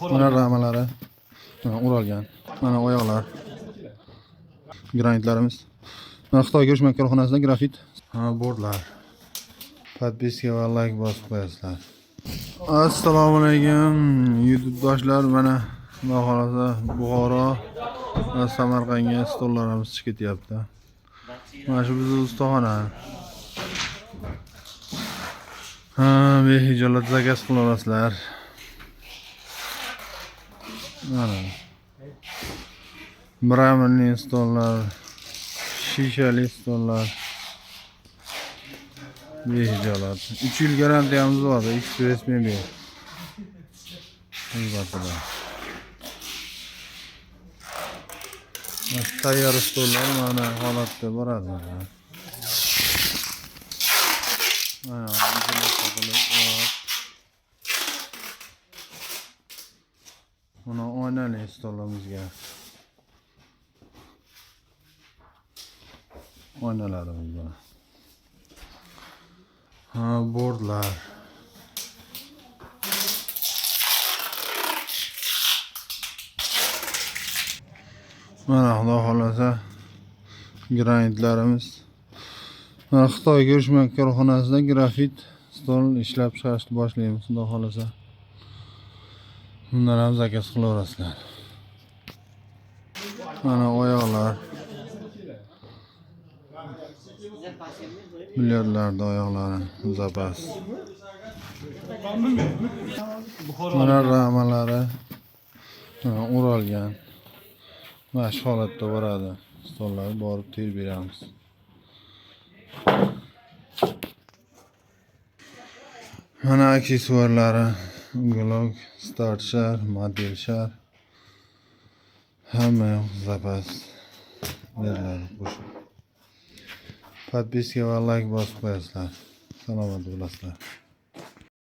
Mana ramalari. Mana o'ralgan. Mana oyoqlar. Granitlarimiz. Mana Xitoy ko'chma korxonasida grafit. Mana bordlar. Podpiska va like bosib qo'yasizlar. Assalomu alaykum YouTube doshlar. Mana xudo xolasa Buxoro va Samarqandga stollarimiz chiqib ketyapti. Mana shu bizning ustaxona. Behijolat zakaz qila olasizlar. Mana mramorli stollar, shishali stollar. Behijolat. 3 yil garantiyamiz bor. Express mebel. Albatta. Tayyor stollar mana holatda boradi. Mana oynali stolimizga oynalarimiz bor. Bordlar. Mana xudo xolasa granitlarimiz. Mana Xitoy ko'chma korxonasida grafit stol ishlab chiqarishni boshlaymiz xudo xolasa. Bundan ham zakaz qilaverasizlar. Mana oyoqlar. Milliardlarda oyoqlari zapas. Mana ramalari. Mana o'ralgan. Mana shu holatda boradi. Stollarni borib terib beramiz. Mana aksessuarlari, uyg'oq, startshar, modelshar. Hamma zapas beriladi qo'shib. Podpiska va like bosib qo'yasizlar. Salomat bo'lasizlar.